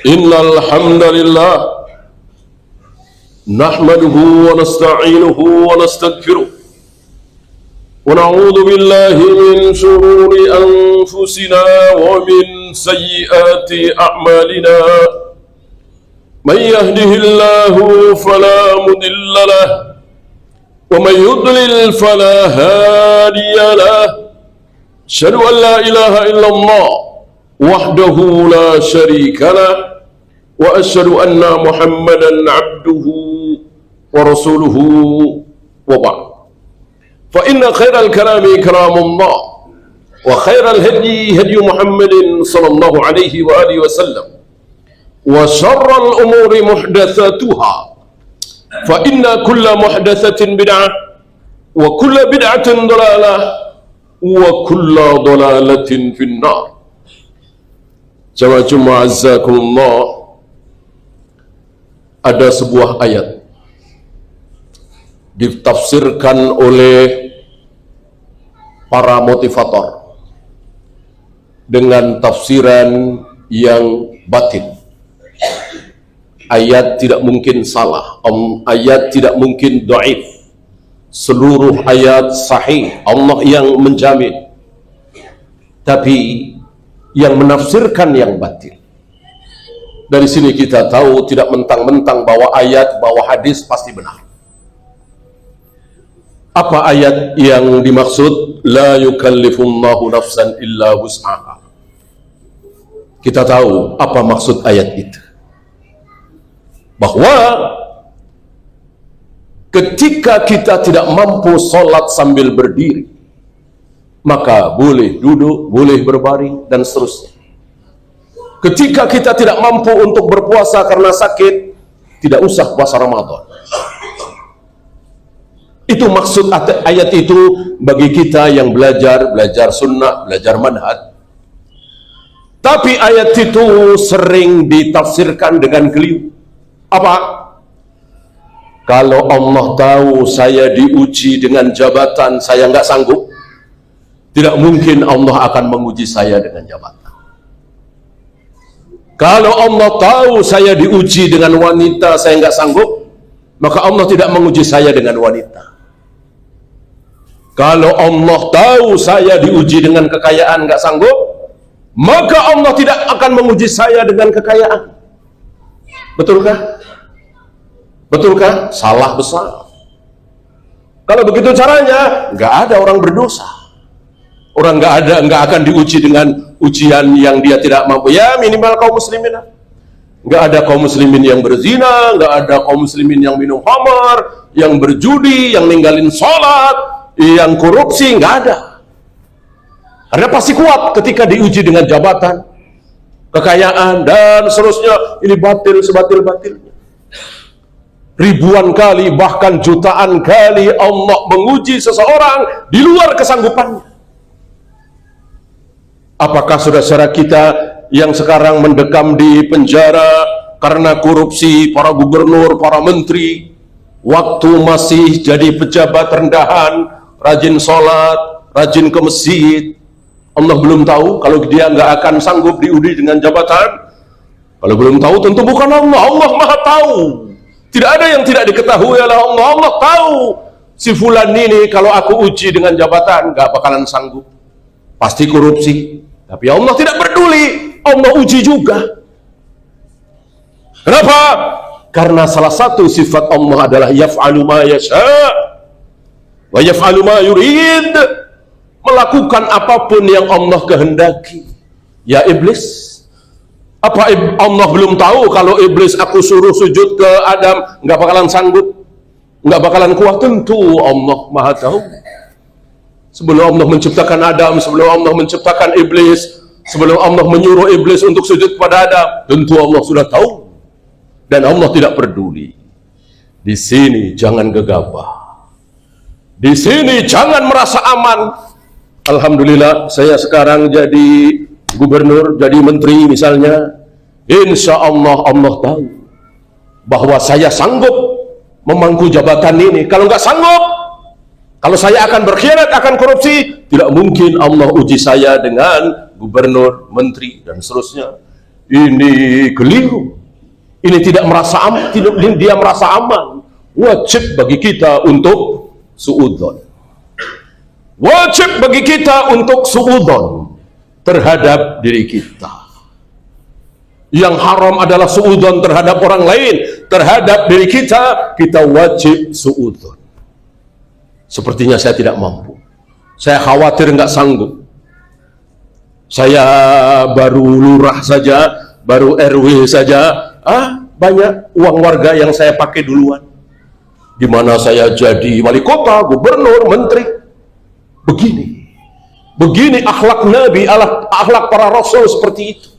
Innal hamdalillah nahmaduhu wa nasta'inuhu wa nastaghfiruh wa na'udzu billahi min shururi anfusina wa min sayyiati a'malina. Man yahdihillahu fala mudilla lahu wa man yudlil fala hadiya lahu. Asyhadu an la ilaha illallah wahdahu la syarika lah wa asyhadu anna Muhammadan abduhu wa rasuluhu wa ba'd. Fa inna khairal kalami kalamullah wa khairal hadi hadi Muhammadin sallallahu alaihi wa alihi wasallam wa syarral umuri muhdatsatuha fa inna kulla muhdatsatin bid'ah wa kulla bid'atin dhalalah wa kulla dhalalatin finnar. Jamaah azzakumullah, ada sebuah ayat ditafsirkan oleh para motivator dengan tafsiran yang batin. Ayat tidak mungkin salah, ayat tidak mungkin dhaif. Seluruh ayat sahih, Allah yang menjamin. Tapi yang menafsirkan yang batil. Dari sini kita tahu tidak mentang-mentang bawa ayat, bawa hadis pasti benar. Apa ayat yang dimaksud? La yukallifullahu nafsan illa wus'aha. Kita tahu apa maksud ayat itu. Bahwa ketika kita tidak mampu sholat sambil berdiri, maka boleh duduk, boleh berbaring, dan seterusnya. Ketika kita tidak mampu untuk berpuasa karena sakit, tidak usah puasa Ramadan. Itu maksud ayat itu bagi kita yang belajar sunnah, belajar manhaj. Tapi ayat itu sering ditafsirkan dengan keliru. Apa? Kalau Allah tahu saya diuji dengan jabatan, saya nggak sanggup, tidak mungkin Allah akan menguji saya dengan jabatan. Kalau Allah tahu saya diuji dengan wanita, saya nggak sanggup, maka Allah tidak menguji saya dengan wanita. Kalau Allah tahu saya diuji dengan kekayaan, nggak sanggup, maka Allah tidak akan menguji saya dengan kekayaan. Betulkah? Betulkah? Salah besar. Kalau begitu caranya, nggak ada orang berdosa. Orang nggak akan diuji dengan ujian yang dia tidak mampu. Ya minimal kaum muslimin. Nggak ada kaum muslimin yang berzina, nggak ada kaum muslimin yang minum khamar, yang berjudi, yang ninggalin sholat, yang korupsi, nggak ada. Karena pasti kuat ketika diuji dengan jabatan, kekayaan, dan seterusnya. Ini batil sebatil-batilnya. Ribuan kali, bahkan jutaan kali Allah menguji seseorang di luar kesanggupannya. Apakah saudara-saudara kita yang sekarang mendekam di penjara karena korupsi, para gubernur, para menteri, waktu masih jadi pejabat rendahan, rajin sholat, rajin ke masjid, Allah belum tahu kalau dia nggak akan sanggup diuji dengan jabatan? Kalau belum tahu, tentu bukan Allah. Allah maha tahu. Tidak ada yang tidak diketahui oleh Allah. Allah tahu si fulan ini kalau aku uji dengan jabatan nggak bakalan sanggup, pasti korupsi. Tapi Allah tidak peduli, Allah uji juga. Kenapa? Karena salah satu sifat Allah adalah yaf'alu ma yasha' wa yaf'alu ma yurid. Melakukan apapun yang Allah kehendaki. Ya iblis, apa Allah belum tahu kalau iblis aku suruh sujud ke Adam nggak bakalan sanggup, nggak bakalan kuat? Tentu Allah maha tahu. Sebelum Allah menciptakan Adam, sebelum Allah menciptakan iblis, sebelum Allah menyuruh iblis untuk sujud kepada Adam, tentu Allah sudah tahu. Dan Allah tidak peduli. Di sini jangan gegabah. Di sini jangan merasa aman. Alhamdulillah saya sekarang jadi gubernur, jadi menteri misalnya. Insya Allah Allah tahu bahwa saya sanggup memangku jabatan ini. Kalau nggak sanggup, kalau saya akan berkhianat, akan korupsi, tidak mungkin Allah uji saya dengan gubernur, menteri, dan seterusnya. Ini keliru. Ini tidak merasa aman, dia merasa aman. Wajib bagi kita untuk suudzon. Wajib bagi kita untuk suudzon terhadap diri kita. Yang haram adalah suudzon terhadap orang lain, terhadap diri kita wajib suudzon. Sepertinya saya tidak mampu, saya khawatir nggak sanggup, saya baru lurah saja, baru RW saja, banyak uang warga yang saya pakai duluan. Gimana saya jadi wali kota, gubernur, menteri? Begini akhlak Nabi, akhlak para rasul seperti itu.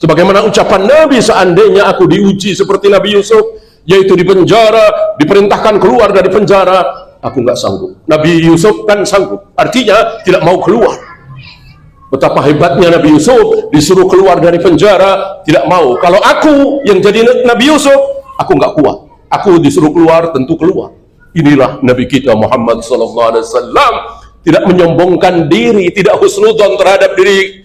Sebagaimana ucapan Nabi, seandainya aku diuji seperti Nabi Yusuf, yaitu di penjara, diperintahkan keluar dari penjara, aku nggak sanggup. Nabi Yusuf kan sanggup, artinya tidak mau keluar. Betapa hebatnya Nabi Yusuf, disuruh keluar dari penjara, tidak mau. Kalau aku yang jadi Nabi Yusuf, aku nggak kuat. Aku disuruh keluar, tentu keluar. Inilah Nabi kita Muhammad SAW, tidak menyombongkan diri, tidak husnudzon terhadap diri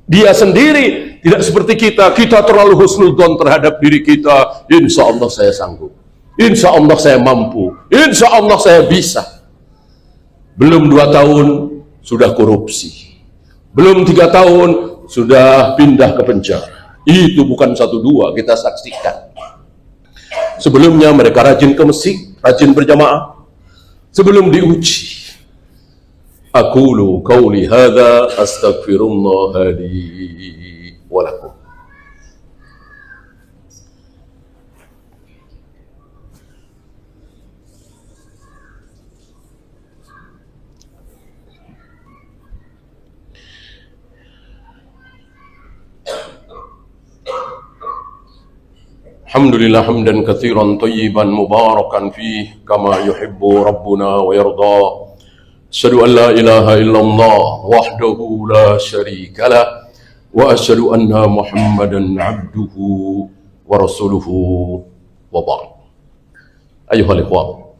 dia sendiri, tidak seperti kita terlalu husnudzon terhadap diri kita. Insya Allah saya sanggup, insya Allah saya mampu, insya Allah saya bisa. Belum 2 tahun sudah korupsi, belum 3 tahun sudah pindah ke penjara. Itu bukan 1-2, kita saksikan. Sebelumnya mereka rajin ke masjid, rajin berjamaah. Sebelum diuji, aqulu qawli hadza astaghfirullah li wa lakum. Alhamdulillah hamdan katsiran thayyiban mubarakan fih kama yuhibbu rabbuna wa yarda. Asyhadu an la ilaha illallah wahdahu la syarika lah wa asyhadu anna Muhammadan abduhu wa rasuluhu wa ba'd. Ayuhal ikhwan,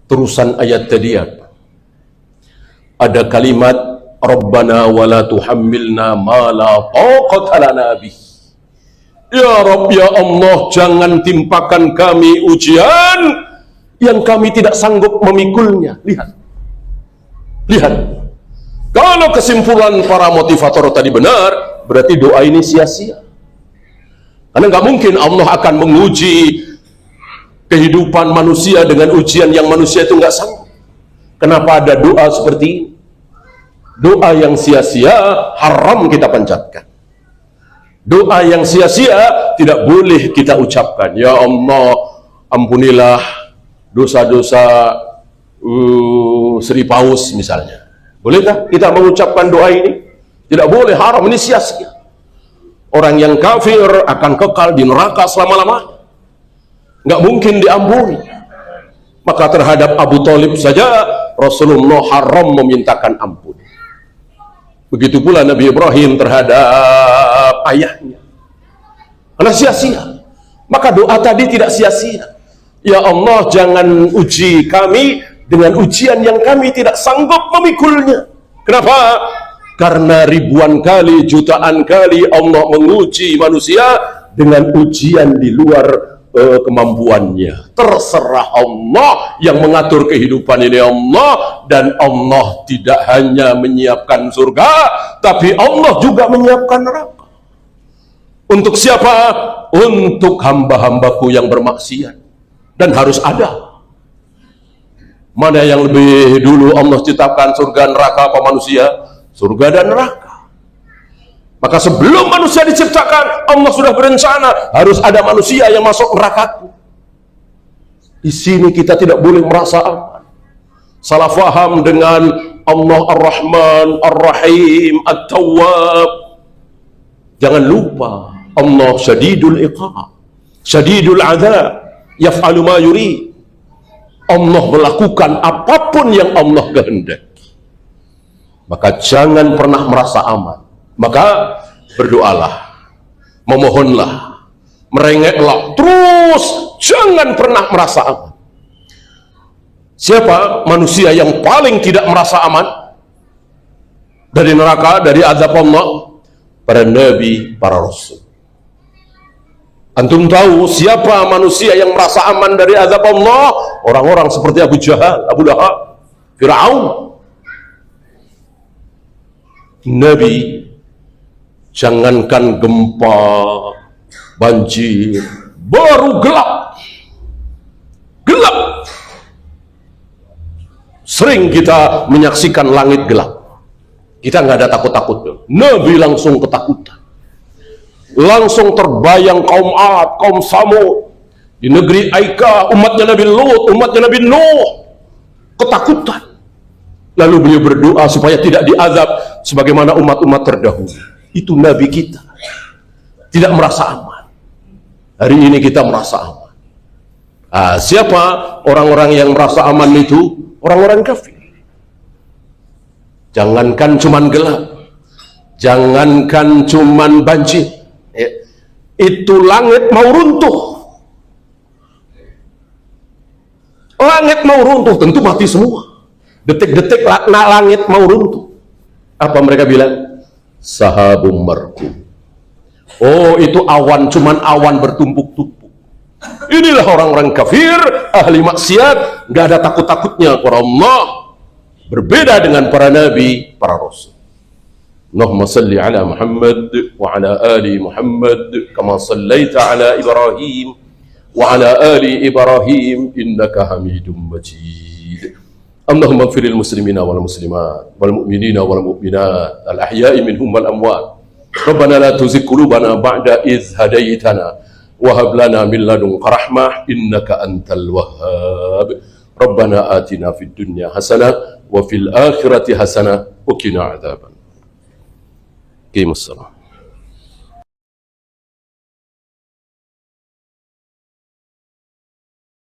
terusan ayat tadi ada kalimat Rabbana wa la tuhammilna ma la taqata lana bih. Ya Rabb, ya Allah, jangan timpakan kami ujian yang kami tidak sanggup memikulnya. Lihat, kalau kesimpulan para motivator tadi benar, berarti doa ini sia-sia. Karena nggak mungkin Allah akan menguji kehidupan manusia dengan ujian yang manusia itu nggak sanggup. Kenapa ada doa seperti ini? Doa yang sia-sia haram kita panjatkan. Doa yang sia-sia tidak boleh kita ucapkan. Ya Allah, ampunilah dosa-dosa Sri Paus misalnya. Bolehkah kita mengucapkan doa ini? Tidak boleh, haram, ini sia-sia. Orang yang kafir akan kekal di neraka selama-lamanya, nggak mungkin diampuni. Maka terhadap Abu Thalib saja Rasulullah haram memintakan ampun. Begitu pula Nabi Ibrahim terhadap ayahnya, karena sia-sia. Maka doa tadi tidak sia-sia. Ya Allah, jangan uji kami dengan ujian yang kami tidak sanggup memikulnya. Kenapa? Karena ribuan kali, jutaan kali Allah menguji manusia dengan ujian di luar kemampuannya. Terserah Allah yang mengatur kehidupan ini, Allah. Dan Allah tidak hanya menyiapkan surga, tapi Allah juga menyiapkan neraka. Untuk siapa? Untuk hamba-hambaku yang bermaksiat. Dan harus ada. Mana yang lebih dulu Allah ciptakan, surga, neraka, apa manusia? Surga dan neraka. Maka sebelum manusia diciptakan, Allah sudah berencana harus ada manusia yang masuk neraka. Di sini kita tidak boleh merasa aman. Salah faham dengan Allah Ar-Rahman, Ar-Rahim, At-Tawwab. Jangan lupa, Allah syadidul iqab, syadidul adab, yaf'alu ma yurid. Allah melakukan apapun yang Allah kehendaki. Maka jangan pernah merasa aman. Maka berdoalah, memohonlah, merengeklah, terus jangan pernah merasa aman. Siapa manusia yang paling tidak merasa aman dari neraka, dari azab Allah? para nabi, para rasul. Antum tahu siapa manusia yang merasa aman dari azab Allah? Orang-orang seperti Abu Jahal, Abu Lahab, Fir'aun. Nabi, jangankan gempa, banjir, baru gelap. Sering kita menyaksikan langit gelap, kita nggak ada takut-takut. Nabi langsung ketakutan, langsung terbayang kaum Ad, kaum Samud di negeri Aika, umatnya Nabi Lut, umatnya Nabi Nuh, ketakutan. Lalu beliau berdoa supaya tidak diazab sebagaimana umat-umat terdahulu. Itu Nabi kita, tidak merasa aman. Hari ini kita merasa aman. Siapa orang-orang yang merasa aman itu? Orang-orang kafir. Jangankan cuman gelap, jangankan cuman banjir, itu langit mau runtuh. Langit mau runtuh, tentu mati semua. Detik-detik langit mau runtuh. Apa mereka bilang? Sahabum markum. Oh, itu awan, cuman awan bertumpuk-tumpuk. Inilah orang-orang kafir, ahli maksiat, gak ada takut-takutnya kepada Allah. Berbeda dengan para nabi, para rasul. Allahumma salli ala Muhammad wa ala ali Muhammad kama sallaita ala Ibrahim wa ala ali Ibrahim innaka Hamidum Majid. Allahumma ighfiril muslimina wal muslimat wal mu'minina wal mu'minat al ahya'i minhum wal amwat. Rabbana la tuzigh qulubana ba'da idh hadaytana وهب لنا من لدنك رحمة إنك أنت الوهاب ربنا آتنا في الدنيا حسنة وفي الآخرة حسنة وقنا عذاب النار. قيموا الصلاة.